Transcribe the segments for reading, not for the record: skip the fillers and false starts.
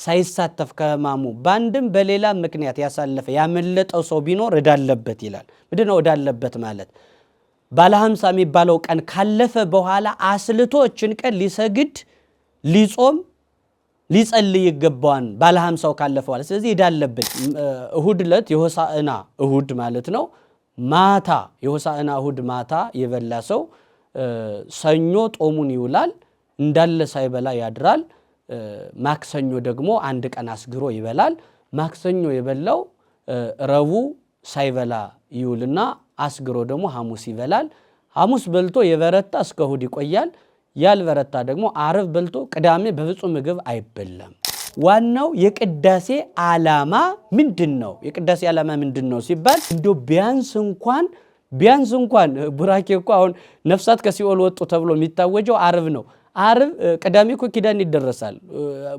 ሳይሳተፍ ከህማሙ ባንድም በሌላ ምክንያት ያሳለፈ ያመለጠው ሰው ቢኖር እዳለበት ይላል። ምንድነው እዳለበት ማለት? ባለ 50 የሚባለው ቀን ካለፈ በኋላ አስልቶ እችን ቀን ሊሰግድ ሊጾም ሊጸልይ ይገባዋል ባለ 50ው ካለፈዋል። ስለዚህ እዳለበት። እሁድ ዕለት የሆሳዕና እሁድ ማለት ነው ማታ የሆሳዕና እሁድ ማታ የበላ ሰው ሰኞ ጦሙን ይውላል እንዳለ ሳይበላ ያድራል። ማክሰኞ ደግሞ አንድ ቀን አስግሮ ይበላል። ማክሰኞ የበላው ረቡዕ ሳይበላ ይውልና አስግሮ ደግሞ ሐሙስ ይበላል። ሐሙስ በልቶ የበረታ እስከ እሁድ ይቆያል። ያልበረታ ደግሞ ዓርብ በልቶ ቅዳሜ በፍጹም ምግብ አይበላም። ዋናው የቅዳሴ ዓላማ ምንድነው? የቅዳሴ ዓላማ ምንድነው ሲባል እንደው ቢያንስ እንኳን ቡራኬ እኮ አሁን ነፍሳት ከሲኦል ወጡ ተብሎ የሚታወጀው ዓርብ ነው። ዓርብ ቅዳሜ እኮ ኪዳን ይደረሳል።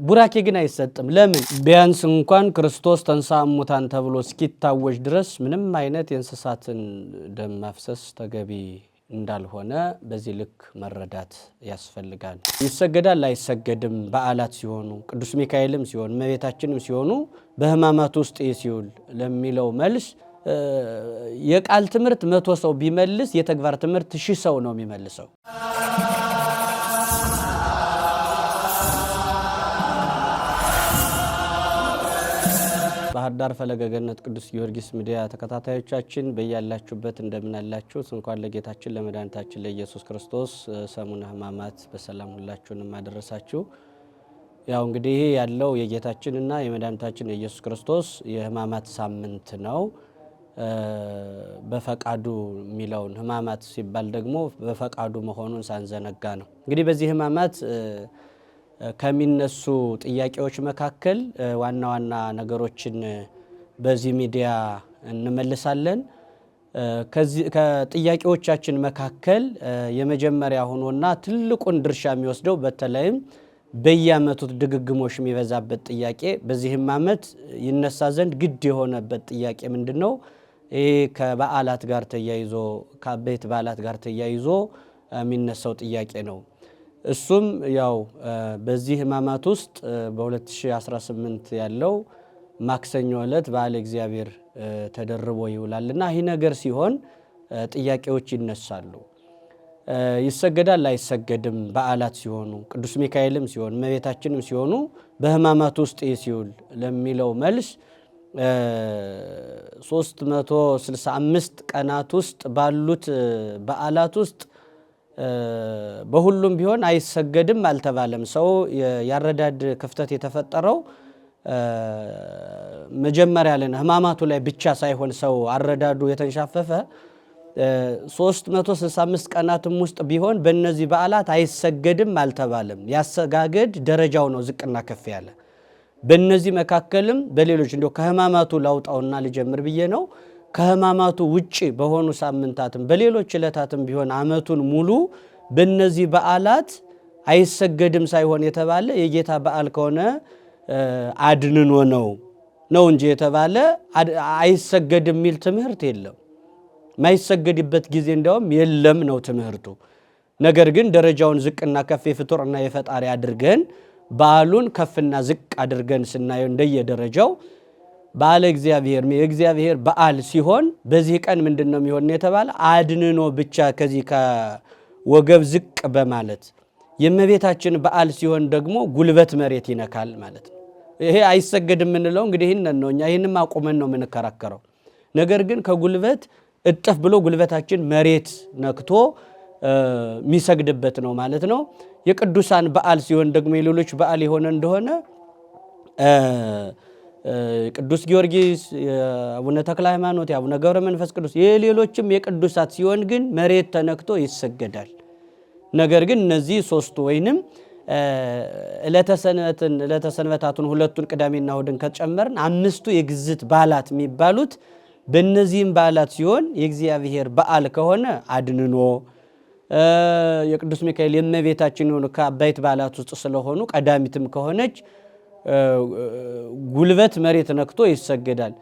ቡራኬ ግን አይሰጥም። ለምን? ቢያንስ እንኳን ክርስቶስ ተንሥአ እሙታን ተብሎ እስኪታወጅ ድረስ ምንም አይነት የእንስሳትን ደም ማፍሰስ ተገቢ እንዳልሆነ በዚህ ልክ መረዳት ያስፈልጋል። ይሰገዳል አይሰገድም? በዓላት ሲሆኑ ቅዱስ ሚካኤልም ሲሆን እመቤታችንም ሲሆኑ በሕማማት ውስጥ ሲውል ለሚለው መልስ የቃል ትምህርት 100 ሰው ቢመልስ የተግባር ትምህርት 1000 ሰው ነው የሚመልሰው። ባህር ዳር ፈለገ ገነት ቅዱስ ጊዮርጊስ ሚዲያ ተከታታዮቻችን በያላችሁበት እንደምን አላችሁ? እንኳን ለጌታችን ለመድኃኒታችን ለኢየሱስ ክርስቶስ ሰሙነ ሕማማት በሰላም ሁላችሁንም አደረሳችሁ። ያው እንግዲህ ይሄ ያለው የጌታችንና የመድኃኒታችን የኢየሱስ ክርስቶስ የሕማማት ሳምንት ነው። በፈቃዱ የሚለውን ሕማማት ሲባል ደግሞ በፈቃዱ መሆኑን ሳንዘነጋ ነው። እንግዲህ በዚህ ሕማማት ከሚነሱ ጥያቄዎች መካከል ዋና ዋና ነገሮችን በዚህ ሚዲያ እንመልሳለን። ከጥያቄዎቻችን መካከል የመጀመሪያ ሆኖና ትልቁን ድርሻ የሚወስደው በተለይም በየዓመቱ ድግግሞሽ የሚበዛበት ጥያቄ በዚህ ሕማማት ይነሳ ዘንድ ግድ የሆነበት ጥያቄ ምንድነው? ይሄ ከበዓላት ጋር ተያይዞ ከአበይት በዓላት ጋር ተያይዞ የሚነሳው ጥያቄ ነው። እሱም ያው በዚህ ሕማማት ውስጥ በ2018 ያለው ማክሰኞ ዕለት በዓለ እግዚአብሔር ተደርቦ ይውላልና ይህ ነገር ሲሆን ጥያቄዎች ይነሳሉ። ይሰገዳል አይሰገድም? በዓላት ሲሆኑ ቅዱስ ሚካኤልም ሲሆን እመቤታችንም ሲሆኑ በሕማማት ውስጥ ሲውል ለሚለው መልስ 365 ቀናት ውስጥ ባሉት በዓላት ውስጥ በሁሉም ቢሆን አይሰገድም አልተባለም። ሰው ያረዳድ ክፍተት የተፈጠረው መጀመሪያ ላይ ሕማማቱ ላይ ብቻ ሳይሆን ሰው አረዳዱ የተንሻፈፈ 365 ቀናትም ውስጥ ቢሆን በእነዚህ በዓላት አይሰገድም አልተባለም። ያሰጋገድ ደረጃው ነው ዝቅና ከፍ ያለ። በእነዚህ መካከልም በሌሎች እንደው ከሕማማቱ ላውጣውና ልጀምር ብዬ ነው። ከሕማማቱ ውጪ በሆኑ ሳምንታትም በሌሎች ዕለታትም ቢሆን ዓመቱን ሙሉ በእነዚህ በዓላት አይሰገድም ሳይሆን የተባለ የጌታ በዓል ከሆነ አድንኖ ነው እንጂ የተባለ አይሰገድም የሚል ትምህርት የለም። ማይሰገድበት ጊዜ እንደውም የለም ነው ትምህርቱ። ነገር ግን ደረጃውን ዝቅና ከፍ የፍጡርና የፈጣሪ አድርገን በዓሉን ከፍና ዝቅ አድርገን ስናየው እንደየደረጃው በዓለ እግዚአብሔር የእግዚአብሔር በዓል ሲሆን በዚህ ቀን ምንድነው የሚሆን የተባለ አድንኖ ብቻ ከዚህ ከወገብ ዝቅ በማለት የእመቤታችን በዓል ሲሆን ደግሞ ጉልበት መሬት ይነካል ማለት ነው። ይሄ አይሰገድም የምንለው እንግዲህ ይህንን ነው። እኛ ይህንም አቁመን ነው የምንከራከረው። ነገር ግን ከጉልበት እጥፍ ብሎ ጉልበታችን መሬት ነክቶ የሚሰግድበት ነው ማለት ነው። የቅዱሳን በዓል ሲሆን ደግሞ የሌሎች በዓል የሆነ እንደሆነ ቅዱስ ጊዮርጊስ፣ የአቡነ ተክለ ሃይማኖት፣ የአቡነ ገብረ መንፈስ ቅዱስ የሌሎችም የቅዱሳት ሲሆን ግን መሬት ተነክቶ ይሰገዳል። ነገር ግን እነዚህ ሶስቱ ወይንም ዕለተ ሰንበታቱን ሁለቱን ቅዳሜና እሁድን ከጨመርን 5ቱ የግዝት በዓላት የሚባሉት በእነዚህም በዓላት ሲሆን የእግዚአብሔር በዓል ከሆነ አድንኖ የቅዱስ ሚካኤል የእመቤታችን የሆኑ ከአበይት በዓላት ውስጥ ስለሆኑ ቀዳሚትም ከሆነች ጉልበት መሬት ነክቶ ይሰገዳል።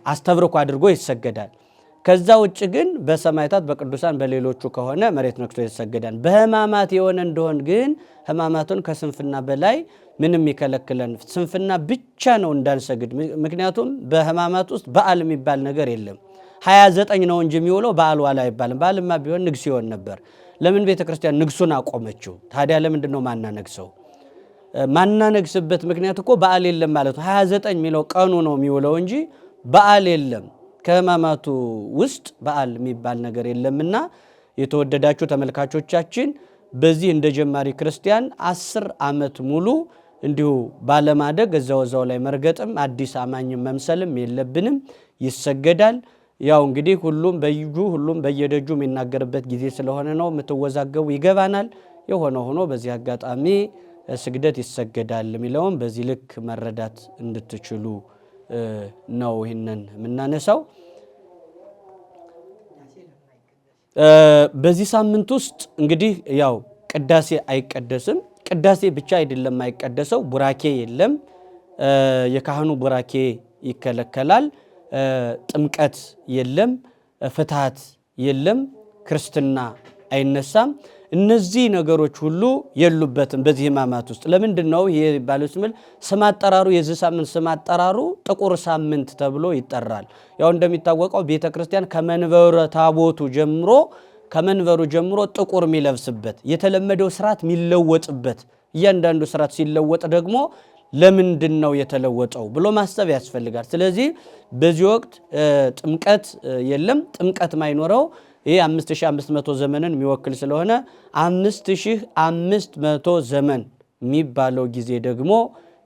አስተብርኮ አድርጎ ይሰገዳል። ከዛ ውጭ ግን በሰማዕታት በቅዱሳን በሌሎቹ ከሆነ መሬት ነክቶ ይሰገዳል። በሕማማት የሆነ እንደሆን ግን ሕማማቱን ከስንፍና በላይ ምንም ይከለክለን ስንፍና ብቻ ነው እንዳንሰግድ። ምክንያቱም በሕማማት ውስጥ በዓል የሚባል ነገር የለም። 29 ነው እንጂ የሚውለው በዓል ዋላ አይባልም። በዓልማ ቢሆን ንግስ ይሆን ነበር። ለምን ቤተክርስቲያን ንግሱን አቆመችው ታዲያ? ለምንድን ነው ማናነግሰው? ማናነግስበት ምክንያት እኮ በዓል የለም ማለት ነው። 29 የሚለው ቀኑ ነው የሚውለው እንጂ በዓል የለም። ከሕማማቱ ውስጥ በዓል የሚባል ነገር የለምና የተወደዳችሁ ተመልካቾቻችን በዚህ እንደ ጀማሪ ክርስቲያን 10 ዓመት ሙሉ እንዲሁ ባለማደግ እዛው ላይ መርገጥም አዲስ አማኝ መምሰልም የለብንም። ይሰገዳል። ያው እንግዲህ ሁሉም በየደጁ የሚናገርበት ጊዜ ስለሆነ ነው የምትወዛገቡ ይገባናል። የሆነ ሆኖ በዚህ አጋጣሚ ስግደት ይሰገዳል የሚለውም በዚህ ልክ መረዳት እንድትችሉ ነው ይህንን የምናነሳው። በዚህ ሳምንት ውስጥ እንግዲህ ያው ቅዳሴ አይቀደስም። ቅዳሴ ብቻ አይደለም አይቀደሰው፣ ቡራኬ የለም። የካህኑ ቡራኬ ይከለከላል። ጥምቀት የለም። ፍትሐት የለም። ክርስትና አይነሳም። እነዚህ ነገሮች ሁሉ የሉበትም በዚህ ሕማማት ውስጥ። ለምንድን ነው ይሄ ባለው ስምል ስም አጠራሩ የዚህ ሳምንት ስም አጠራሩ ጥቁር ሳምንት ተብሎ ይጠራል። ያው እንደሚታወቀው ቤተክርስቲያን ከመንበረ ታቦቱ ጀምሮ ከመንበሩ ጀምሮ ጥቁር የሚለብስበት የተለመደው ስርዓት የሚለወጥበት፣ እያንዳንዱ ስርዓት ሲለወጥ ደግሞ ለምንድን ነው የተለወጠው ብሎ ማሰብ ያስፈልጋል። ስለዚህ በዚህ ወቅት ጥምቀት የለም። ጥምቀት ማይኖረው ይሄ 5500 ዘመንን የሚወክል ስለሆነ 5500 ዘመን የሚባለው ጊዜ ደግሞ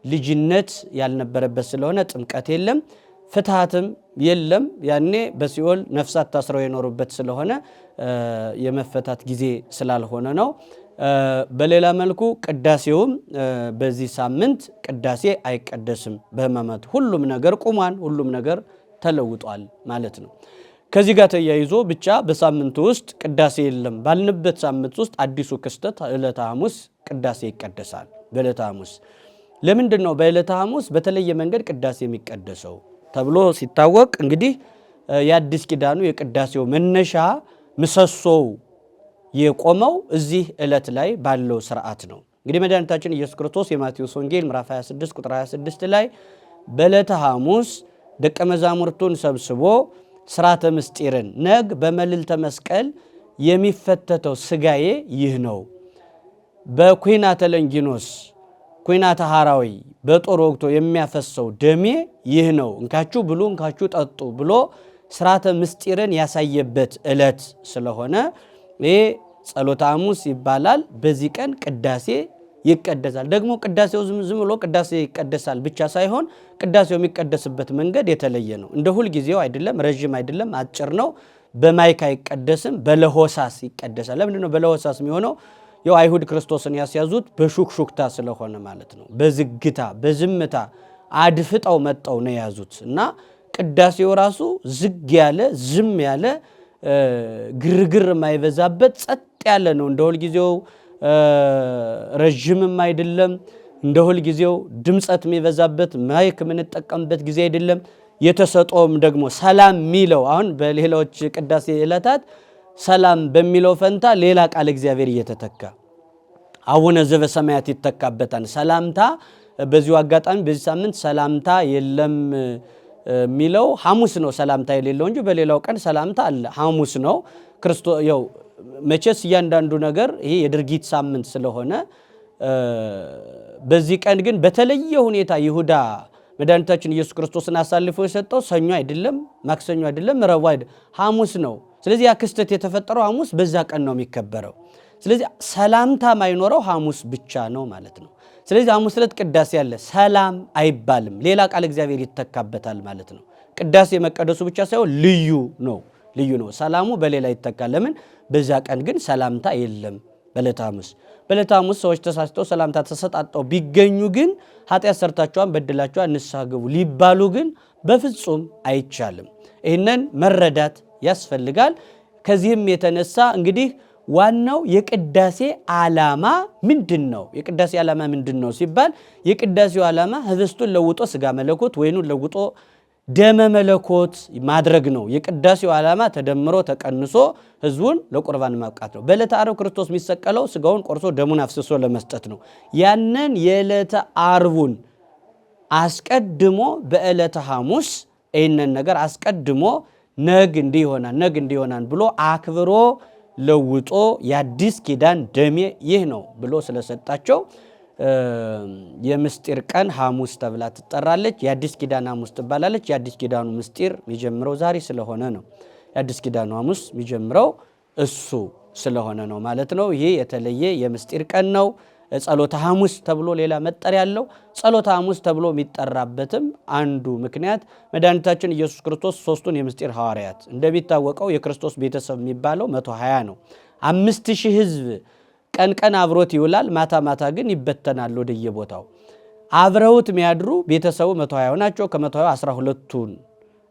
ልጅነት ያልነበረበት ስለሆነ ጥምቀት የለም። ፍትሐትም የለም። ያኔ በሲኦል ነፍሳት ታስረው የኖሩበት ስለሆነ የመፈታት ጊዜ ስላልሆነ ነው። በሌላ መልኩ ቅዳሴውም በዚህ ሳምንት ቅዳሴ አይቀደስም። በሕማማት ሁሉም ነገር ቁሟል፣ ሁሉም ነገር ተለውጧል ማለት ነው። ከዚህ ጋር ተያይዞ ብቻ በሳምንቱ ውስጥ ቅዳሴ የለም ባልንበት ሳምንት ውስጥ አዲሱ ክስተት ዕለተ ሐሙስ ቅዳሴ ይቀደሳል። በዕለተ ሐሙስ ለምንድን ነው በዕለተ ሐሙስ በተለየ መንገድ ቅዳሴ የሚቀደሰው ተብሎ ሲታወቅ እንግዲህ የአዲስ ኪዳኑ የቅዳሴው መነሻ ምሰሶው የቆመው እዚህ ዕለት ላይ ባለው ስርዓት ነው። እንግዲህ መድኃኒታችን ኢየሱስ ክርስቶስ የማቴዎስ ወንጌል ምዕራፍ 26 ቁጥር 26 ላይ በዕለተ ሐሙስ ደቀ መዛሙርቱን ሰብስቦ ስርዓተ ምስጢርን ነግ በመልዕልተ መስቀል የሚፈተተው ስጋዬ ይህ ነው፣ በኩናተ ለንጊኖስ ኩናተ ሐራዊ በጦር ወግቶ የሚያፈሰው ደሜ ይህ ነው፣ እንካችሁ ብሉ እንካችሁ ጠጡ ብሎ ስርዓተ ምስጢርን ያሳየበት ዕለት ስለሆነ ይሄ ጸሎተ ሐሙስ ይባላል። በዚህ ቀን ቅዳሴ ይቀደሳል። ደግሞ ቅዳሴው ዝም ብሎ ቅዳሴ ይቀደሳል ብቻ ሳይሆን ቅዳሴው የሚቀደስበት መንገድ የተለየ ነው። እንደ ሁል ጊዜው አይደለም፣ ረጅም አይደለም፣ አጭር ነው። በማይክ አይቀደስም፣ በለሆሳስ ይቀደሳል። ለምንድን ነው በለሆሳስ የሚሆነው? ያው አይሁድ ክርስቶስን ያስያዙት በሹክሹክታ ስለሆነ ማለት ነው። በዝግታ በዝምታ አድፍጠው መጠው ነው የያዙት እና ቅዳሴው ራሱ ዝግ ያለ ዝም ያለ ግርግር የማይበዛበት ጸጥ ያለ ነው። እንደ ሁል ጊዜው ረጅምም አይደለም፣ እንደ ሁል ጊዜው ድምጸት የሚበዛበት ማይክ የምንጠቀምበት ጊዜ አይደለም። የተሰጠውም ደግሞ ሰላም የሚለው አሁን በሌሎች ቅዳሴ ዕለታት ሰላም በሚለው ፈንታ ሌላ ቃል እግዚአብሔር እየተተካ አቡነ ዘበሰማያት ይተካበታል። ሰላምታ በዚሁ አጋጣሚ በዚህ ሳምንት ሰላምታ የለም የሚለው ሐሙስ ነው። ሰላምታ የሌለው እንጂ በሌላው ቀን ሰላምታ አለ። ሐሙስ ነው። ክርስቶስ ያው መቼስ እያንዳንዱ ነገር ይሄ የድርጊት ሳምንት ስለሆነ በዚህ ቀን ግን በተለየ ሁኔታ ይሁዳ መድኃኒታችን ኢየሱስ ክርስቶስን አሳልፎ የሰጠው ሰኞ አይደለም፣ ማክሰኞ አይደለም፣ ረቡዕ አይደለም፣ ሐሙስ ነው። ስለዚህ ያ ክስተት የተፈጠረው ሐሙስ በዛ ቀን ነው የሚከበረው። ስለዚህ ሰላምታ ማይኖረው ሐሙስ ብቻ ነው ማለት ነው። ስለዚህ ሐሙስ ዕለት ቅዳሴ ያለ ሰላም አይባልም፣ ሌላ ቃል እግዚአብሔር ይተካበታል ማለት ነው። ቅዳሴ መቀደሱ ብቻ ሳይሆን ልዩ ነው። ሰላሙ በሌላ ይተካል። ለምን? በዛ ቀን ግን ሰላምታ የለም። በዕለተ ሐሙስ ሰዎች ተሳስተው ሰላምታ ተሰጣጠው ቢገኙ ግን ኃጢአት ሰርታችኋል፣ በድላችኋል፣ ንስሐ ግቡ ሊባሉ ግን በፍጹም አይቻልም። ይህንን መረዳት ያስፈልጋል። ከዚህም የተነሳ እንግዲህ ዋናው የቅዳሴ ዓላማ ምንድን ነው? የቅዳሴ ዓላማ ምንድን ነው ሲባል የቅዳሴው ዓላማ ህብስቱን ለውጦ ስጋ መለኮት፣ ወይኑን ለውጦ ደመ መለኮት ማድረግ ነው። የቅዳሴው ዓላማ ተደምሮ ተቀንሶ ህዝቡን ለቁርባን ማብቃት ነው። በዕለተ ዓርብ ክርስቶስ የሚሰቀለው ስጋውን ቆርሶ ደሙን አፍስሶ ለመስጠት ነው። ያንን የዕለተ ዓርቡን አስቀድሞ በዕለተ ሐሙስ ይህንን ነገር አስቀድሞ ነግ እንዲህ ይሆናል ብሎ አክብሮ ለውጦ የአዲስ ኪዳን ደሜ ይህ ነው ብሎ ስለሰጣቸው የምስጢር ቀን ሐሙስ ተብላ ትጠራለች። የአዲስ ኪዳን ሐሙስ ትባላለች። የአዲስ ኪዳኑ ምስጢር የሚጀምረው ዛሬ ስለሆነ ነው። የአዲስ ኪዳኑ ሐሙስ የሚጀምረው እሱ ስለሆነ ነው ማለት ነው። ይሄ የተለየ የምስጢር ቀን ነው። ጸሎተ ሐሙስ ተብሎ ሌላ መጠሪያ ያለው። ጸሎተ ሐሙስ ተብሎ የሚጠራበትም አንዱ ምክንያት መድኃኒታችን ኢየሱስ ክርስቶስ ሦስቱን የምስጢር ሐዋርያት እንደሚታወቀው የክርስቶስ ቤተሰብ የሚባለው 120 ነው። 5000 ህዝብ ቀን ቀን አብሮት ይውላል፣ ማታ ማታ ግን ይበተናል ወደየቦታው። አብረውት የሚያድሩ ቤተሰቡ 120 ናቸው። ከ120 12ቱን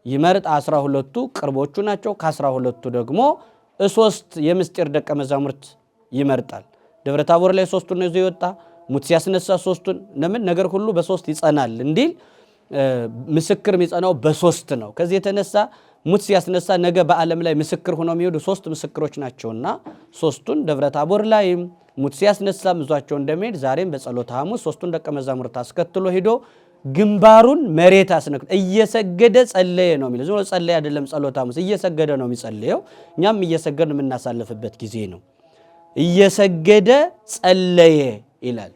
ይመርጥ፣ 12ቱ ቅርቦቹ ናቸው። ከ12ቱ ደግሞ 3 የምስጢር ደቀ መዛሙርት ይመርጣል። ደብረ ታቦር ላይ 3ቱን ነው ይዞ የወጣ። ሙት ሲያስነሳ 3ቱን ለምን ነገር ሁሉ በ3 ይጸናል እንዲል ምስክር የሚጸናው በ3 ነው። ከዚህ የተነሳ ሙት ሲያስነሳ ነገ በዓለም ላይ ምስክር ሆነው የሚሄዱ 3 ምስክሮች ናቸውና 3ቱን ደብረ ታቦር ላይም ሙት ሲያስነሳ ይዟቸው እንደሚሄድ ዛሬም በጸሎተ ሐሙስ 3ቱን ደቀ መዛሙርት አስከትሎ ሄዶ ግንባሩን መሬት አስነክቶ እየሰገደ ጸለየ ነው የሚለው። ዝም ጸለየ አይደለም። ጸሎተ ሐሙስ እየሰገደ ነው የሚጸልየው። እኛም እየሰገድን የምናሳልፍበት ጊዜ ነው። እየሰገደ ጸለየ ይላል።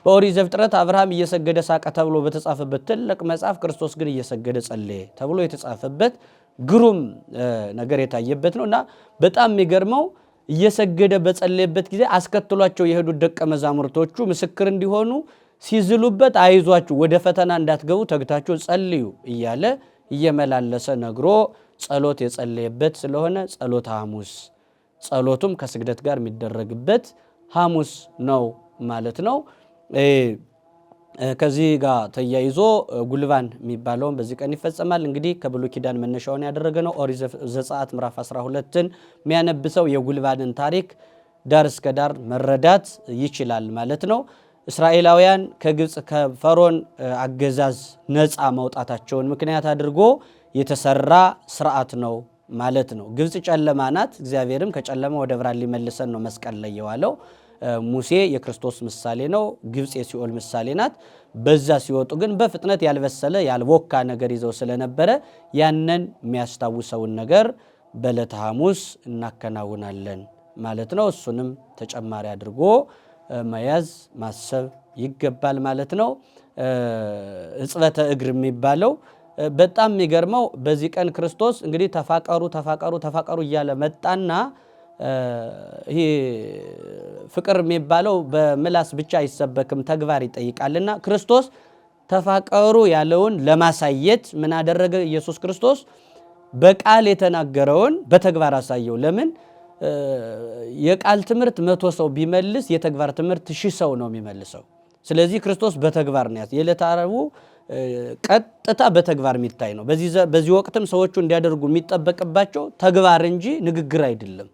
በኦሪት ዘፍጥረት አብርሃም እየሰገደ ሳቀ ተብሎ በተጻፈበት ትልቅ መጽሐፍ ክርስቶስ ግን እየሰገደ ጸለየ ተብሎ የተጻፈበት ግሩም ነገር የታየበት ነውና በጣም የሚገርመው እየሰገደ በጸለየበት ጊዜ አስከትሏቸው የሄዱት ደቀ መዛሙርቶቹ ምስክር እንዲሆኑ ሲዝሉበት አይዟችሁ ወደ ፈተና እንዳትገቡ ተግታችሁ ጸልዩ እያለ እየመላለሰ ነግሮ ጸሎት የጸለየበት ስለሆነ ጸሎተ ሐሙስ፣ ጸሎቱም ከስግደት ጋር የሚደረግበት ሐሙስ ነው ማለት ነው። ከዚህ ጋር ተያይዞ ጉልባን የሚባለውን በዚህ ቀን ይፈጸማል። እንግዲህ ከብሉይ ኪዳን መነሻውን ያደረገ ነው። ኦሪት ዘጸአት ምዕራፍ 12ን የሚያነብሰው የጉልባንን ታሪክ ዳር እስከ ዳር መረዳት ይችላል ማለት ነው። እስራኤላውያን ከግብፅ ከፈርዖን አገዛዝ ነፃ መውጣታቸውን ምክንያት አድርጎ የተሰራ ስርዓት ነው ማለት ነው። ግብፅ ጨለማ ናት። እግዚአብሔርም ከጨለማ ወደ ብርሃን ሊመልሰን ነው መስቀል ላይ የዋለው። ሙሴ የክርስቶስ ምሳሌ ነው። ግብፅ የሲኦል ምሳሌ ናት። በዛ ሲወጡ ግን በፍጥነት ያልበሰለ ያልቦካ ነገር ይዘው ስለነበረ ያንን የሚያስታውሰውን ነገር በዕለተ ሐሙስ እናከናውናለን ማለት ነው። እሱንም ተጨማሪ አድርጎ መያዝ ማሰብ ይገባል ማለት ነው። እጽበተ እግር የሚባለው በጣም የሚገርመው በዚህ ቀን ክርስቶስ እንግዲህ ተፋቀሩ ተፋቀሩ ተፋቀሩ እያለ መጣና ይሄ ፍቅር የሚባለው በምላስ ብቻ አይሰበክም፣ ተግባር ይጠይቃልና ክርስቶስ ተፋቀሩ ያለውን ለማሳየት ምን አደረገ? ኢየሱስ ክርስቶስ በቃል የተናገረውን በተግባር አሳየው። ለምን? የቃል ትምህርት 100 ሰው ቢመልስ የተግባር ትምህርት 1000 ሰው ነው የሚመልሰው። ስለዚህ ክርስቶስ በተግባር ነው። የዕለተ ዓርቡ ቀጥታ በተግባር የሚታይ ነው። በዚህ ወቅትም ሰዎቹ እንዲያደርጉ የሚጠበቅባቸው ተግባር እንጂ ንግግር አይደለም።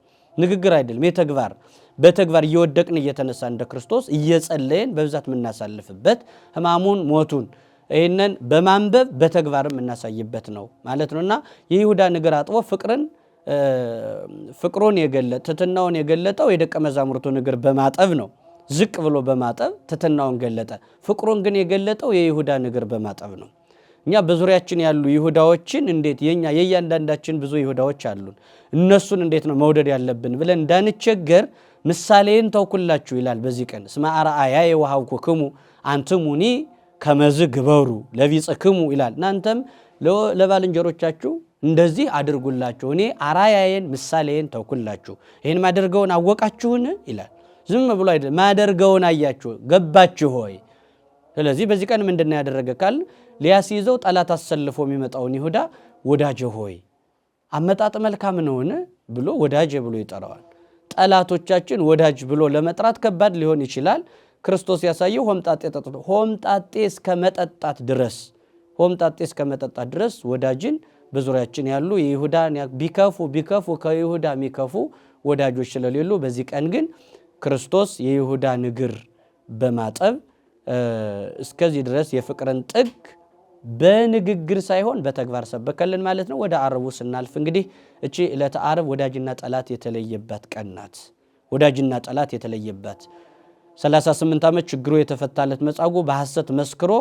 የተግባር በተግባር እየወደቅን እየተነሳ እንደ ክርስቶስ እየጸለየን በብዛት የምናሳልፍበት ሕማሙን ሞቱን ይህንን በማንበብ በተግባር የምናሳይበት ነው ማለት ነውና የይሁዳን እግር አጥቦ ፍቅሩን ትሕትናውን የገለጠው የደቀ መዛሙርቱን እግር በማጠብ ነው። ዝቅ ብሎ በማጠብ ትሕትናውን ገለጠ። ፍቅሩን ግን የገለጠው የይሁዳን እግር በማጠብ ነው። እኛ በዙሪያችን ያሉ ይሁዳዎችን እንዴት የእያንዳንዳችን ብዙ ይሁዳዎች አሉን፣ እነሱን እንዴት ነው መውደድ ያለብን ብለን እንዳንቸገር ምሳሌን ተውኩላችሁ ይላል። በዚህ ቀን እስመ አርአያየ ወሀብኩክሙ አንትሙኒ ከመዝ ግበሩ ለቢጽክሙ ይላል። እናንተም ለባልንጀሮቻችሁ እንደዚህ አድርጉላችሁ፣ እኔ አርአያዬን ምሳሌን ተውኩላችሁ፣ ይህን ማደርገውን አወቃችሁን ይላል። ዝም ብሎ አይደለም፣ ማደርገውን አያችሁ ገባችሁ ሆይ። ስለዚህ በዚህ ቀን ምንድነው ያደረገ ካል ሊያስይዘው ጠላት አሰልፎ የሚመጣውን ይሁዳ ወዳጄ ሆይ አመጣጥ መልካም ነውን ብሎ ወዳጄ ብሎ ይጠራዋል። ጠላቶቻችን ወዳጅ ብሎ ለመጥራት ከባድ ሊሆን ይችላል። ክርስቶስ ያሳየው ሆምጣጤ እስከ መጠጣት ድረስ ወዳጅን በዙሪያችን ያሉ የይሁዳን ቢከፉ ከይሁዳ የሚከፉ ወዳጆች ስለሌሉ በዚህ ቀን ግን ክርስቶስ የይሁዳን እግር በማጠብ እስከዚህ ድረስ የፍቅርን ጥግ በንግግር ሳይሆን በተግባር ሰበከልን ማለት ነው። ወደ ዓርቡ ስናልፍ እንግዲህ እቺ ዕለተ ዓርብ ወዳጅና ጠላት የተለየበት ቀን ናት። ወዳጅና ጠላት የተለየበት 38 ዓመት ችግሩ የተፈታለት መጻጉዕ በሐሰት መስክሮ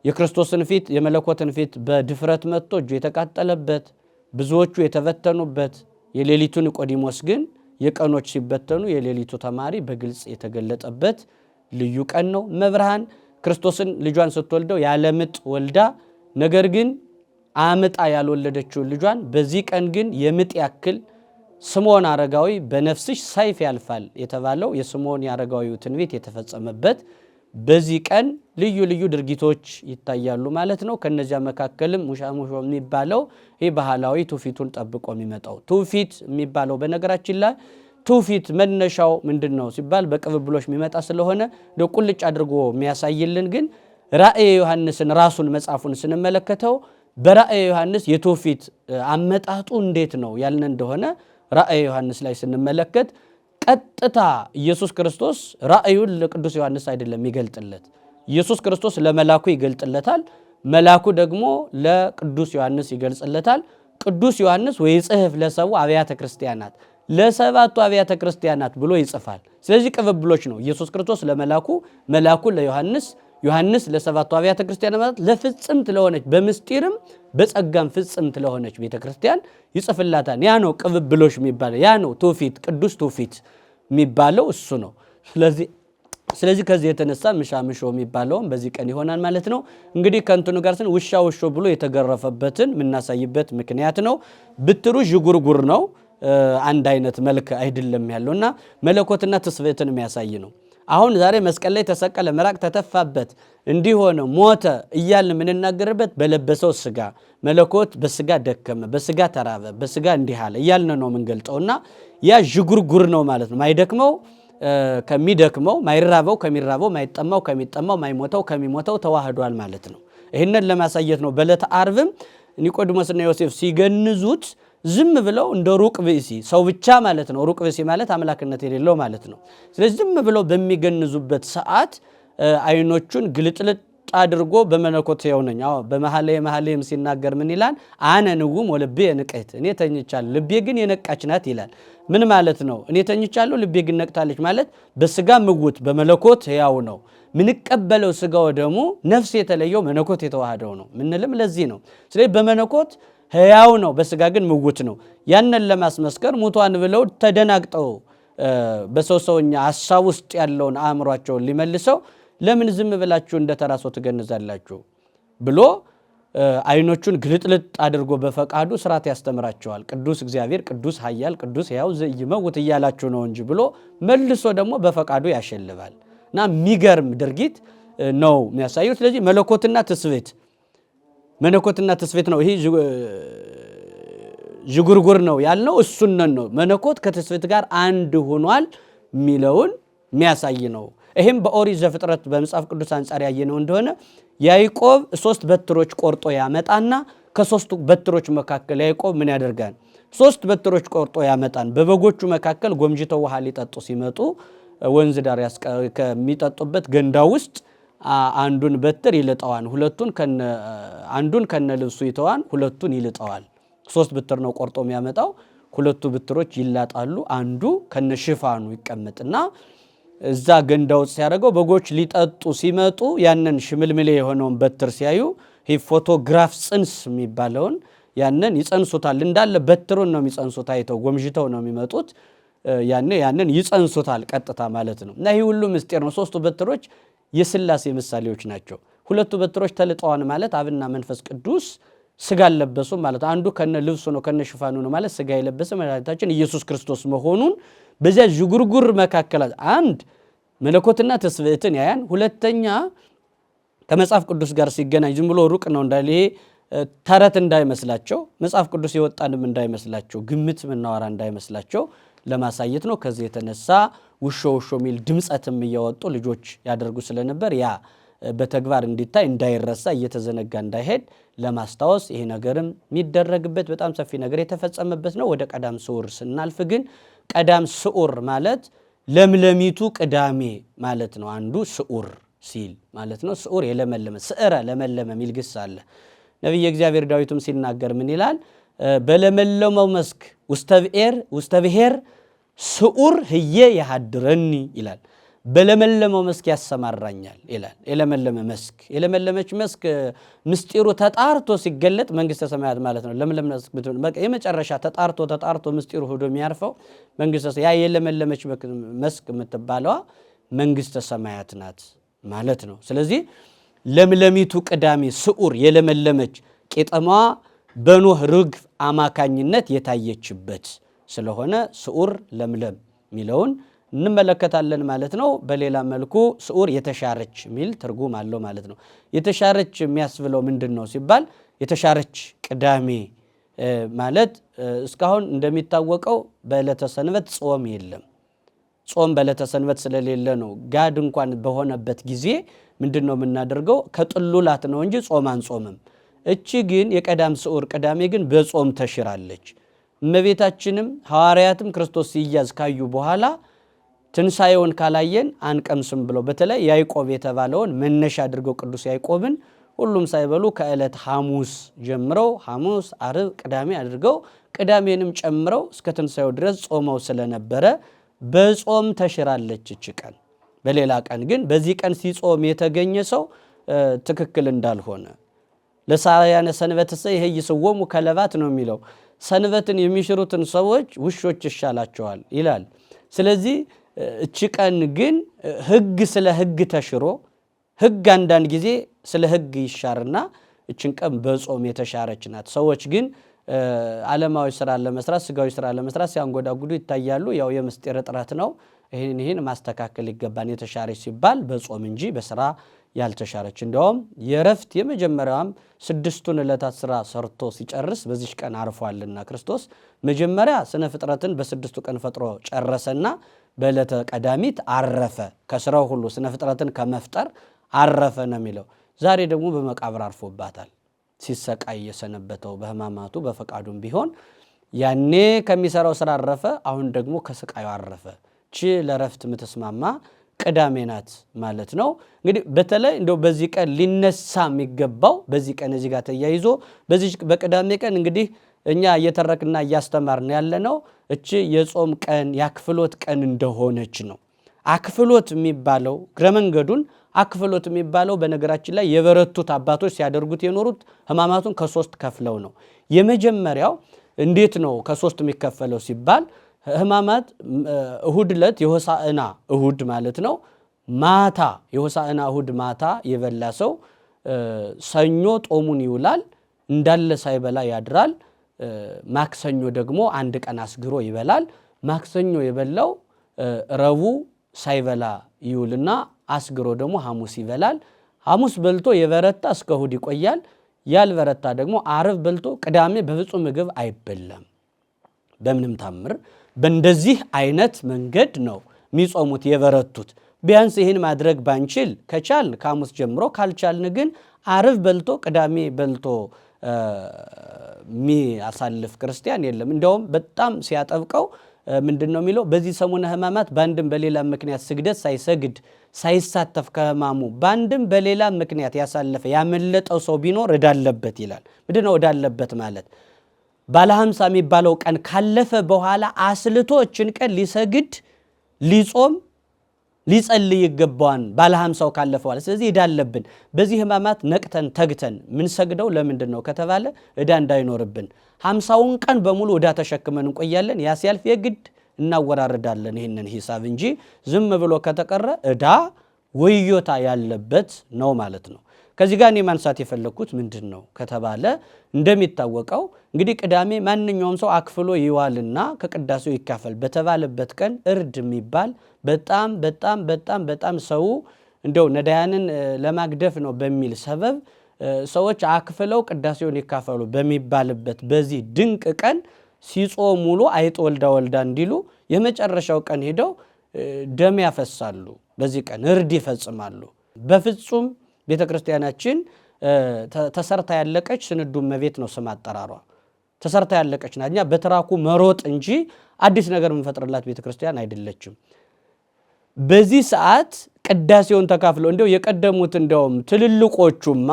የክርስቶስን ፊት የመለኮትን ፊት በድፍረት መጥቶ እጁ የተቃጠለበት ብዙዎቹ የተበተኑበት የሌሊቱ ኒቆዲሞስ ግን የቀኖች ሲበተኑ የሌሊቱ ተማሪ በግልጽ የተገለጠበት ልዩ ቀን ነው። መብርሃን ክርስቶስን ልጇን ስትወልደው ያለምጥ ወልዳ ነገር ግን አምጣ ያልወለደችው ልጇን በዚህ ቀን ግን የምጥ ያክል ስምዖን አረጋዊ በነፍስሽ ሰይፍ ያልፋል የተባለው የስምዖን አረጋዊው ትንቢት የተፈጸመበት በዚህ ቀን ልዩ ልዩ ድርጊቶች ይታያሉ ማለት ነው። ከነዚያ መካከልም ሙሻሙሾ የሚባለው ይህ ባህላዊ ትውፊቱን ጠብቆ የሚመጣው ትውፊት የሚባለው በነገራችን ላይ ትውፊት መነሻው ምንድነው ሲባል በቅብብሎሽ የሚመጣ ስለሆነ ቁልጭ አድርጎ የሚያሳይልን ግን ራእየ ዮሐንስን ራሱን መጽሐፉን ስንመለከተው በራእየ ዮሐንስ የትውፊት አመጣጡ እንዴት ነው ያልን እንደሆነ ራእየ ዮሐንስ ላይ ስንመለከት ቀጥታ ኢየሱስ ክርስቶስ ራእዩን ለቅዱስ ዮሐንስ አይደለም ይገልጥለት። ኢየሱስ ክርስቶስ ለመላኩ ይገልጥለታል፣ መላኩ ደግሞ ለቅዱስ ዮሐንስ ይገልጽለታል። ቅዱስ ዮሐንስ ወይጽሕፍ ለሰብኡ አብያተ ክርስቲያናት ለሰባቱ አብያተ ክርስቲያናት ብሎ ይጽፋል። ስለዚህ ቅብብሎች ነው። ኢየሱስ ክርስቶስ ለመላኩ፣ መላኩ ለዮሐንስ፣ ዮሐንስ ለሰባቱ አብያተ ክርስቲያናት ማለት ለፍጽምት ለሆነች በምስጢርም በጸጋም ፍጽምት ለሆነች ቤተክርስቲያን ይጽፍላታል። ያ ነው ቅብብሎሽ የሚባለው፣ ያ ነው ትውፊት፣ ቅዱስ ትውፊት የሚባለው እሱ ነው። ስለዚህ ከዚህ የተነሳ ምሻምሾ የሚባለውም በዚህ ቀን ይሆናል ማለት ነው። እንግዲህ ከእንትኑ ጋር ስን ውሻ ውሾ ብሎ የተገረፈበትን የምናሳይበት ምክንያት ነው። ብትሩ ዥጉርጉር ነው፣ አንድ አይነት መልክ አይደለም ያለውና መለኮትና ትስብእትን የሚያሳይ ነው። አሁን ዛሬ መስቀል ላይ ተሰቀለ፣ ምራቅ ተተፋበት፣ እንዲሆነ ሞተ እያልን የምንናገርበት በለበሰው ስጋ መለኮት በስጋ ደከመ፣ በስጋ ተራበ፣ በስጋ እንዲህ አለ እያልን ነው የምንገልጠውና ያ ዥጉርጉር ነው ማለት ነው። ማይደክመው ከሚደክመው፣ ማይራበው ከሚራበው፣ ማይጠማው ከሚጠማው፣ ማይሞተው ከሚሞተው ተዋህዷል ማለት ነው። ይህንን ለማሳየት ነው በዕለተ ዓርብም ኒቆዲሞስና ዮሴፍ ሲገንዙት ዝም ብለው እንደ ሩቅ ብእሲ ሰው ብቻ ማለት ነው። ሩቅ ብእሲ ማለት አምላክነት የሌለው ማለት ነው። ስለዚህ ዝም ብለው በሚገንዙበት ሰዓት አይኖቹን ግልጥልጥ አድርጎ በመለኮት ሕያው ነኝ። በመኃልየ ሲናገር ምን ይላል? አነ ንውም ወልቤ ንቅሕት፣ እኔ ተኝቻለሁ ልቤ ግን የነቃች ናት ይላል። ምን ማለት ነው? እኔ ተኝቻለሁ ልቤ ግን ነቅታለች ማለት በስጋ ምውት በመለኮት ሕያው ነው። ምንቀበለው ስጋው ደግሞ ነፍስ የተለየው መለኮት የተዋሃደው ነው ምንልም ለዚህ ነው። ስለዚህ በመለኮት ሕያው ነው፣ በስጋ ግን ምውት ነው። ያንን ለማስመስከር ሙቷን ብለው ተደናግጠው በሰውኛ ሐሳብ ውስጥ ያለውን አእምሯቸውን ሊመልሰው ለምን ዝም ብላችሁ እንደ ተራ ሰው ትገንዛላችሁ ብሎ አይኖቹን ግልጥልጥ አድርጎ በፈቃዱ ስርዓት ያስተምራቸዋል። ቅዱስ እግዚአብሔር ቅዱስ ኃያል ቅዱስ ሕያው ዘኢይመውት እያላችሁ ነው እንጂ ብሎ መልሶ ደግሞ በፈቃዱ ያሸልባል እና የሚገርም ድርጊት ነው የሚያሳየው። ስለዚህ መለኮትና ትስብእት ነው። ይሄ ዥጉርጉር ነው ያልነው እሱን ነው። መለኮት ከትስብእት ጋር አንድ ሆኗል የሚለውን የሚያሳይ ነው። ይህም በኦሪት ዘፍጥረት በመጽሐፍ ቅዱስ አንጻር ያየነው እንደሆነ ያዕቆብ 3 በትሮች ቆርጦ ያመጣና ከ3ቱ በትሮች መካከል ያዕቆብ ምን ያደርጋል? 3 በትሮች ቆርጦ ያመጣን በበጎቹ መካከል ጎምጅተው ውሃ ሊጠጡ ሲመጡ ወንዝ ዳር ከሚጠጡበት ገንዳ ውስጥ አንዱን በትር ይልጠዋል፣ አንዱን ከነ ልብሱ ይተዋል፣ ሁለቱን ይልጠዋል። 3 በትር ነው ቆርጦ የሚያመጣው። 2 በትሮች ይላጣሉ፣ አንዱ ከነ ሽፋኑ ይቀመጥና እዛ ገንዳ ውስጥ ሲያደርገው በጎች ሊጠጡ ሲመጡ ያንን ሽምልምሌ የሆነውን በትር ሲያዩ ይሄ ፎቶግራፍ ጽንስ የሚባለውን ያንን ይጸንሱታል። እንዳለ በትሩን ነው የሚጸንሱት። አይተው ጎምጅተው ነው የሚመጡት። ያንን ይጸንሱታል ቀጥታ ማለት ነው። እና ይህ ሁሉ ምስጢር ነው። 3ቱ በትሮች የሥላሴ ምሳሌዎች ናቸው። 2 በትሮች ተልጠዋን ማለት አብና መንፈስ ቅዱስ ስጋ ለበሱ ማለት አንዱ ከነ ልብሱ ነው ከነ ሽፋኑ ነው ማለት ስጋ የለበሰ መድኃኒታችን ኢየሱስ ክርስቶስ መሆኑን በዚያ ዥጉርጉር መካከል አንድ መለኮትና ትስብእትን ያያን፣ ሁለተኛ ከመጽሐፍ ቅዱስ ጋር ሲገናኝ ዝም ብሎ ሩቅ ነው እንዳለ ይሄ ተረት እንዳይመስላቸው፣ መጽሐፍ ቅዱስ የወጣንም እንዳይመስላቸው፣ ግምት ምናወራ እንዳይመስላቸው ለማሳየት ነው። ከዚህ የተነሳ ውሾ ሚል ድምጸትም እያወጡ ልጆች ያደርጉ ስለነበር ያ በተግባር እንዲታይ እንዳይረሳ እየተዘነጋ እንዳይሄድ ለማስታወስ ይሄ ነገርም የሚደረግበት በጣም ሰፊ ነገር የተፈጸመበት ነው። ወደ ቀዳም ስዑር ስናልፍ ግን ቀዳም ስዑር ማለት ለምለሚቱ ቅዳሜ ማለት ነው። አንዱ ስዑር ሲል ማለት ነው። ስዑር የለመለመ ስዕረ ለመለመ ሚል ግስ አለ። ነቢየ እግዚአብሔር ዳዊትም ሲናገር ምን ይላል? በለመለመው መስክ ውስተ ብሔር ስዑር ህዬ ያሃድረኒ ይላል። በለመለመው መስክ ያሰማራኛል ይላል። የለመለመ መስክ የለመለመች መስክ ምስጢሩ ተጣርቶ ሲገለጥ መንግስተ ሰማያት ማለት ነው። ለምለም መስክ የመጨረሻ ተጣርቶ ምስጢሩ ሆዶ የሚያርፈው መንግስተ ያ የለመለመች መስክ የምትባለዋ መንግስተ ሰማያት ናት ማለት ነው። ስለዚህ ለምለሚቱ ቅዳሜ ስዑር የለመለመች ቄጠማዋ በኖህ ርግብ አማካኝነት የታየችበት ስለሆነ ስዑር ለምለም ሚለውን እንመለከታለን ማለት ነው። በሌላ መልኩ ስዑር የተሻረች ሚል ትርጉም አለው ማለት ነው። የተሻረች የሚያስብለው ምንድነው ሲባል የተሻረች ቅዳሜ ማለት እስካሁን እንደሚታወቀው በዕለተ ሰንበት ጾም የለም። ጾም በዕለተ ሰንበት ስለሌለ ነው። ጋድ እንኳን በሆነበት ጊዜ ምንድነው የምናደርገው? ከጥሉላት ነው እንጂ ጾም አንጾምም። እቺ ግን የቀዳም ስዑር ቅዳሜ ግን በጾም ተሽራለች። እመቤታችንም ሐዋርያትም ክርስቶስ ሲያዝ ካዩ በኋላ ትንሣኤውን ካላየን አንቀምስም ብለው በተለይ ያዕቆብ የተባለውን መነሻ አድርገው ቅዱስ ያዕቆብን ሁሉም ሳይበሉ ከዕለት ሐሙስ ጀምረው ሐሙስ፣ ዓርብ፣ ቅዳሜ አድርገው ቅዳሜንም ጨምረው እስከ ትንሣኤው ድረስ ጾመው ስለነበረ በጾም ተሽራለች እቺ ቀን። በሌላ ቀን ግን በዚህ ቀን ሲጾም የተገኘ ሰው ትክክል እንዳልሆነ ለሳያነ ሰንበትሰ ይሄይስወሙ ከለባት ነው የሚለው። ሰንበትን የሚሽሩትን ሰዎች ውሾች ይሻላቸዋል ይላል። ስለዚህ እቺ ቀን ግን ሕግ ስለ ሕግ ተሽሮ ሕግ አንዳንድ ጊዜ ስለ ሕግ ይሻርና እችን ቀን በጾም የተሻረች ናት። ሰዎች ግን ዓለማዊ ስራ ለመስራት ስጋዊ ስራ ለመስራት ሲያንጎዳጉዱ ይታያሉ። ያው የምስጢር እጥረት ነው። ይህን ማስተካከል ይገባን። የተሻረች ሲባል በጾም እንጂ በስራ ያልተሻረች። እንዲያውም የረፍት የመጀመሪያዋም 6ቱን ዕለታት ስራ ሰርቶ ሲጨርስ በዚህ ቀን አርፏልና ክርስቶስ መጀመሪያ ስነ ፍጥረትን በ6ቱ ቀን ፈጥሮ ጨረሰና በዕለተ ቀዳሚት አረፈ። ከስራው ሁሉ ስነ ፍጥረትን ከመፍጠር አረፈ ነው የሚለው። ዛሬ ደግሞ በመቃብር አርፎባታል። ሲሰቃይ የሰነበተው በሕማማቱ በፈቃዱም ቢሆን ያኔ ከሚሰራው ስራ አረፈ። አሁን ደግሞ ከስቃዩ አረፈ። ቺ ለረፍት ምትስማማ ቅዳሜ ናት ማለት ነው። እንግዲህ በተለይ እንደው በዚህ ቀን ሊነሳ የሚገባው በዚህ ቀን እዚህ ጋር ተያይዞ በዚህ በቅዳሜ ቀን እንግዲህ እኛ እየተረክና እያስተማርን ያለነው እቺ የጾም ቀን የአክፍሎት ቀን እንደሆነች ነው። አክፍሎት የሚባለው እግረ መንገዱን አክፍሎት የሚባለው በነገራችን ላይ የበረቱት አባቶች ሲያደርጉት የኖሩት ሕማማቱን ከ3 ከፍለው ነው። የመጀመሪያው እንዴት ነው ከ3 የሚከፈለው ሲባል ሕማማት እሁድ ዕለት የሆሳዕና እሁድ ማለት ነው። ማታ የሆሳዕና እሁድ ማታ የበላ ሰው ሰኞ ጦሙን ይውላል፣ እንዳለ ሳይበላ ያድራል። ማክሰኞ ደግሞ አንድ ቀን አስግሮ ይበላል። ማክሰኞ የበላው ረቡዕ ሳይበላ ይውልና አስግሮ ደግሞ ሐሙስ ይበላል። ሐሙስ በልቶ የበረታ እስከ እሁድ ይቆያል። ያልበረታ ደግሞ ዓርብ በልቶ ቅዳሜ በፍጹም ምግብ አይበላም። በምንም ታምር በእንደዚህ አይነት መንገድ ነው የሚጾሙት የበረቱት። ቢያንስ ይህን ማድረግ ባንችል ከቻል ከሐሙስ ጀምሮ ካልቻልን ግን ዓርብ በልቶ ቅዳሜ በልቶ የሚያሳልፍ ክርስቲያን የለም። እንደውም በጣም ሲያጠብቀው ምንድን ነው የሚለው? በዚህ ሰሙነ ሕማማት በአንድም በሌላ ምክንያት ስግደት ሳይሰግድ ሳይሳተፍ ከሕማሙ በአንድም በሌላ ምክንያት ያሳለፈ ያመለጠው ሰው ቢኖር እዳለበት ይላል። ምንድን ነው እዳለበት ማለት? ባለ 50 የሚባለው ቀን ካለፈ በኋላ አስልቶችን ቀን ሊሰግድ ሊጾም ሊጸልይ ይገባዋል። ባለ 50ው ካለፈ በኋላ ስለዚህ እዳለብን። በዚህ ሕማማት ነቅተን ተግተን ምን ሰግደው ለምንድን ነው ከተባለ እዳ እንዳይኖርብን 50ውን ቀን በሙሉ እዳ ተሸክመን እንቆያለን። ያ ሲያልፍ የግድ እናወራርዳለን ይህንን ሂሳብ እንጂ ዝም ብሎ ከተቀረ እዳ ወዮታ ያለበት ነው ማለት ነው። ከዚህ ጋር እኔ ማንሳት የፈለግኩት ምንድን ነው ከተባለ እንደሚታወቀው እንግዲህ ቅዳሜ ማንኛውም ሰው አክፍሎ ይዋልና ከቅዳሴው ይካፈል በተባለበት ቀን እርድ የሚባል በጣም በጣም በጣም በጣም ሰው እንደው ነዳያንን ለማግደፍ ነው በሚል ሰበብ ሰዎች አክፍለው ቅዳሴውን ይካፈሉ በሚባልበት በዚህ ድንቅ ቀን ሲጾም ውሎ አይጥ ወልዳ እንዲሉ የመጨረሻው ቀን ሄደው ደም ያፈሳሉ። በዚህ ቀን እርድ ይፈጽማሉ። በፍጹም ቤተ ክርስቲያናችን ተሰርታ ያለቀች ስንዱ እመቤት ነው ስም አጠራሯ። ተሰርታ ያለቀች ናት። እኛ በትራኩ መሮጥ እንጂ አዲስ ነገር የምንፈጥርላት ቤተ ክርስቲያን አይደለችም። በዚህ ሰዓት ቅዳሴውን ተካፍለው እንደው የቀደሙት እንደውም ትልልቆቹማ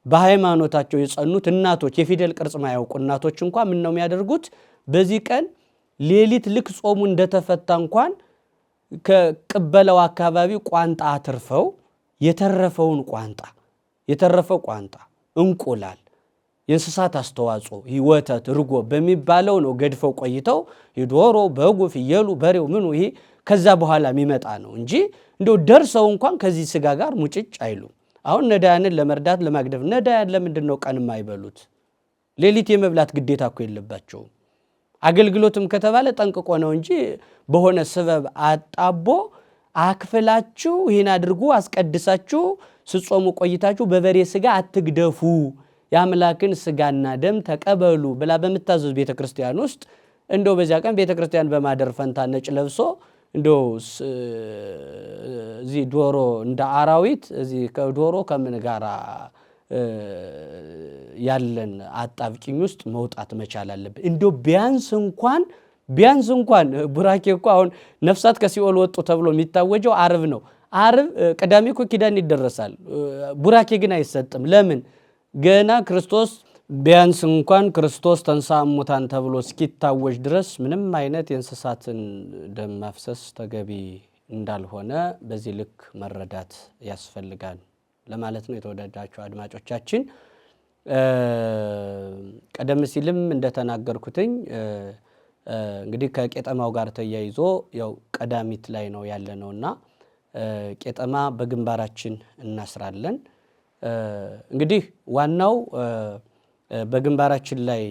በሃይማኖታቸው የጸኑት እናቶች የፊደል ቅርጽ ማያውቁ እናቶች እንኳን ምን ነው የሚያደርጉት? በዚህ ቀን ሌሊት ልክ ጾሙ እንደተፈታ እንኳን ከቅበለው አካባቢ ቋንጣ አትርፈው የተረፈው ቋንጣ እንቁላል የእንስሳት አስተዋጽኦ ወተት እርጎ በሚባለው ነው ገድፈው ቆይተው የዶሮ በጉ ፍየሉ በሬው ምኑ ይሄ ከዛ በኋላ የሚመጣ ነው እንጂ እንደው ደርሰው እንኳን ከዚህ ስጋ ጋር ሙጭጭ አይሉ። አሁን ነዳያንን ለመርዳት ለማግደፍ ነዳያን ለምንድን ነው ቀን የማይበሉት? ሌሊት የመብላት ግዴታ እኮ የለባቸውም። አገልግሎትም ከተባለ ጠንቅቆ ነው እንጂ በሆነ ስበብ አጣቦ አክፍላችሁ ይህን አድርጉ አስቀድሳችሁ ስጾሙ ቆይታችሁ በበሬ ስጋ አትግደፉ የአምላክን ስጋና ደም ተቀበሉ ብላ በምታዘዝ ቤተክርስቲያን ውስጥ እንደው በዚያ ቀን ቤተክርስቲያን በማደር ፈንታ ነጭ ለብሶ እንደው እዚ ዶሮ እንደ አራዊት እዚ ከዶሮ ከምን ጋራ ያለን አጣብቂኝ ውስጥ መውጣት መቻል አለብን። እንደው ቢያንስ እንኳን ቡራኬ እኮ አሁን ነፍሳት ከሲኦል ወጡ ተብሎ የሚታወጀው ዓርብ ነው። ዓርብ ቅዳሜ እኮ ኪዳን ይደረሳል። ቡራኬ ግን አይሰጥም። ለምን? ገና ክርስቶስ ቢያንስ እንኳን ክርስቶስ ተንሥአ እሙታን ተብሎ እስኪታወጅ ድረስ ምንም አይነት የእንስሳትን ደም ማፍሰስ ተገቢ እንዳልሆነ በዚህ ልክ መረዳት ያስፈልጋል ለማለት ነው። የተወደዳችሁ አድማጮቻችን ቀደም ሲልም እንደተናገርኩትኝ እንግዲህ ከቄጠማው ጋር ተያይዞ ያው ቀዳሚት ላይ ነው ያለነውና ቄጠማ በግንባራችን እናስራለን። እንግዲህ ዋናው በግንባራችን ላይ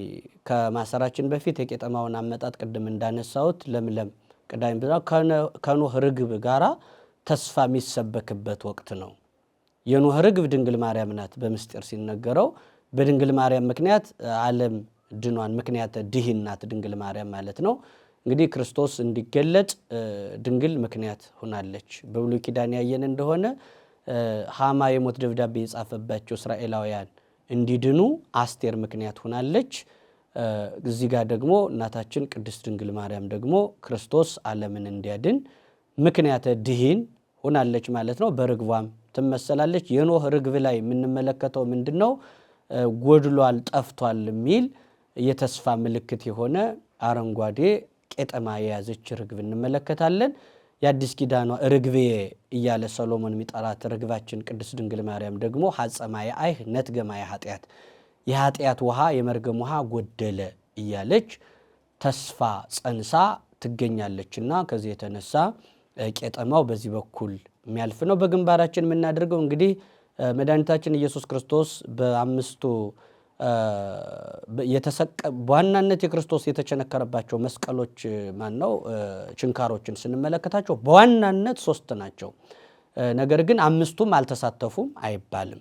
ከማሰራችን በፊት የቄጠማውን አመጣጥ ቅድም እንዳነሳሁት ለምለም ቀዳሚ ብላ ከኖህ ርግብ ጋራ ተስፋ የሚሰበክበት ወቅት ነው። የኖህ ርግብ ድንግል ማርያም ናት። በምስጢር ሲነገረው በድንግል ማርያም ምክንያት ዓለም ድኗን ምክንያት ድህን ናት ድንግል ማርያም ማለት ነው። እንግዲህ ክርስቶስ እንዲገለጥ ድንግል ምክንያት ሆናለች። በብሉይ ኪዳን ያየን እንደሆነ ሃማ የሞት ደብዳቤ የጻፈባቸው እስራኤላውያን እንዲድኑ አስቴር ምክንያት ሆናለች። እዚህ ጋር ደግሞ እናታችን ቅድስት ድንግል ማርያም ደግሞ ክርስቶስ ዓለምን እንዲያድን ምክንያት ድህን ሆናለች ማለት ነው። በርግቧም ትመሰላለች። የኖህ ርግብ ላይ የምንመለከተው ምንድነው? ጎድሏል ጠፍቷል የሚል የተስፋ ምልክት የሆነ አረንጓዴ ቄጠማ የያዘች ርግብ እንመለከታለን። የአዲስ ኪዳኗ ርግቤ እያለ ሰሎሞን የሚጠራት ርግባችን ቅድስት ድንግል ማርያም ደግሞ ሐጸማየ አይህ ነትገማየ ኃጢአት የኃጢአት ውሃ የመርገም ውሃ ጎደለ እያለች ተስፋ ጸንሳ ትገኛለችና ከዚህ የተነሳ ቄጠማው በዚህ በኩል የሚያልፍ ነው። በግንባራችን የምናደርገው እንግዲህ መድኃኒታችን ኢየሱስ ክርስቶስ በአምስቱ በዋናነት የክርስቶስ የተቸነከረባቸው መስቀሎች ችንካሮችን ስንመለከታቸው በዋናነት 3 ናቸው። ነገር ግን 5ቱም አልተሳተፉም አይባልም።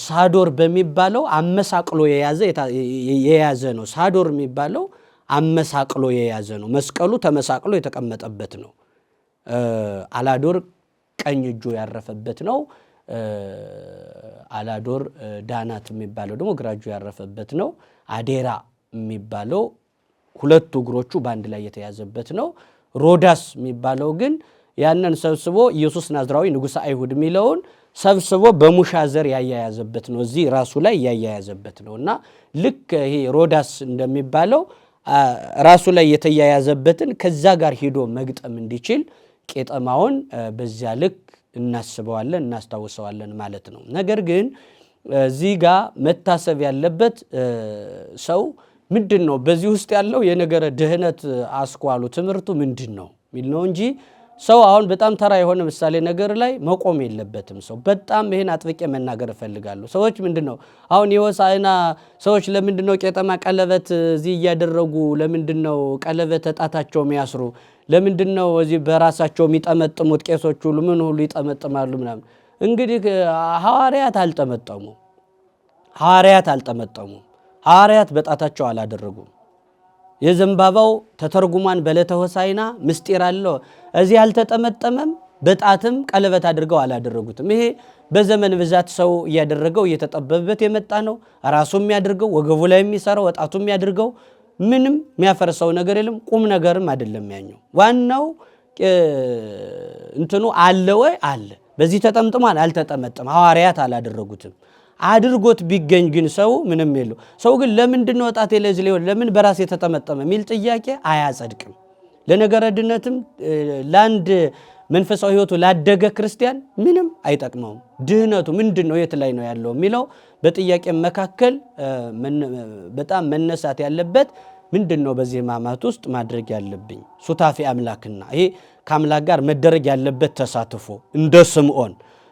ሳዶር በሚባለው አመሳቅሎ የያዘ ነው። ሳዶር የሚባለው አመሳቅሎ የያዘ ነው። መስቀሉ ተመሳቅሎ የተቀመጠበት ነው። አላዶር ቀኝ እጁ ያረፈበት ነው። አላዶር ዳናት የሚባለው ደግሞ ግራ እጁ ያረፈበት ነው። አዴራ የሚባለው 2 እግሮቹ በአንድ ላይ የተያዘበት ነው። ሮዳስ የሚባለው ግን ያንን ሰብስቦ ኢየሱስ ናዝራዊ ንጉሥ አይሁድ የሚለውን ሰብስቦ በሙሻ ዘር ያያያዘበት ነው። እዚህ ራሱ ላይ ያያያዘበት ነውና ልክ ይሄ ሮዳስ እንደሚባለው ራሱ ላይ የተያያዘበትን ከዛ ጋር ሄዶ መግጠም እንዲችል ቄጠማውን በዚያ ልክ እናስበዋለን እናስታውሰዋለን ማለት ነው። ነገር ግን እዚህ ጋር መታሰብ ያለበት ሰው ምንድነው በዚህ ውስጥ ያለው የነገረ ድህነት አስኳሉ ትምህርቱ ምንድነው ሚል ነው እንጂ ሰው አሁን በጣም ተራ የሆነ ምሳሌ ነገር ላይ መቆም የለበትም። ሰው በጣም ይሄን አጥብቄ መናገር እፈልጋለሁ። ሰዎች ምንድነው አሁን የሆሳዕና ሰዎች ለምንድነው ቄጠማ ቀለበት እዚህ እያደረጉ ለምንድነው ቀለበት ጣታቸው የሚያስሩ ለምንድነው እዚህ በራሳቸው የሚጠመጥሙት ቄሶች ሁሉ ምን ሁሉ ይጠመጥማሉ ምናምን? እንግዲህ ሐዋርያት አልጠመጠሙም። ሐዋርያት በጣታቸው አላደረጉም። የዘንባባው ተተርጉማን በዕለተ ሆሳዕና ምስጢር አለው። እዚህ አልተጠመጠመም፣ በጣትም ቀለበት አድርገው አላደረጉትም። ይሄ በዘመን ብዛት ሰው እያደረገው እየተጠበበበት የመጣ ነው። ራሱም የሚያደርገው ወገቡ ላይ የሚሰራው ወጣቱም የሚያደርገው ምንም የሚያፈርሰው ነገር የለም። ቁም ነገርም አይደለም ያኛው። ዋናው እንትኑ አለ ወይ አለ። በዚህ ተጠምጥሟል አልተጠመጠም፣ ሐዋርያት አላደረጉትም። አድርጎት ቢገኝ ግን ሰው ምንም የለው። ሰው ግን ለምንድን ነው ጣቴ ለዚህ ሊሆን ለምን በራስ የተጠመጠመ የሚል ጥያቄ አያጸድቅም። ለነገረ ድነትም ለአንድ መንፈሳዊ ሕይወቱ ላደገ ክርስቲያን ምንም አይጠቅመውም። ድህነቱ ምንድን ነው የት ላይ ነው ያለው የሚለው በጥያቄ መካከል በጣም መነሳት ያለበት ምንድን ነው በዚህ ሕማማት ውስጥ ማድረግ ያለብኝ ሱታፊ አምላክና ይሄ ከአምላክ ጋር መደረግ ያለበት ተሳትፎ እንደ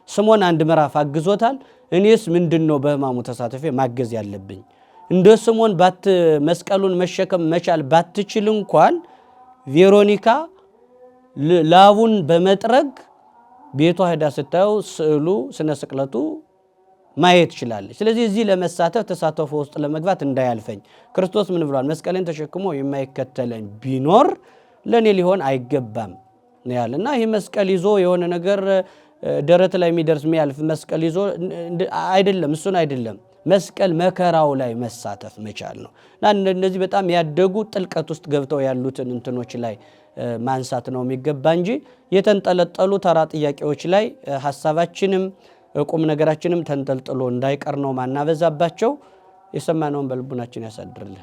ስምዖን አንድ ምዕራፍ አግዞታል። እኔስ ምንድን ነው በሕማሙ ተሳትፌ ማገዝ ያለብኝ? እንደ ስምዖን መስቀሉን መሸከም መቻል ባትችል እንኳን ቬሮኒካ ላቡን በመጥረግ ቤቷ ሄዳ ስታየው ስዕሉ ስነ ስቅለቱ ማየት ይችላለች። ስለዚህ እዚህ ለመሳተፍ ተሳትፎ ውስጥ ለመግባት እንዳያልፈኝ ክርስቶስ ምን ብሏል? መስቀሌን ተሸክሞ የማይከተለኝ ቢኖር ለኔ ሊሆን አይገባም ነው ያለና ይሄ መስቀል ይዞ የሆነ ነገር ደረት ላይ የሚደርስ የሚያልፍ መስቀል ይዞ አይደለም፣ እሱን አይደለም። መስቀል መከራው ላይ መሳተፍ መቻል ነው እና እነዚህ በጣም ያደጉ ጥልቀት ውስጥ ገብተው ያሉትን እንትኖች ላይ ማንሳት ነው የሚገባ እንጂ የተንጠለጠሉ ተራ ጥያቄዎች ላይ ሐሳባችንም ቁም ነገራችንም ተንጠልጥሎ እንዳይቀር ነው ማናበዛባቸው። የሰማነውን በልቡናችን ያሳድርልን።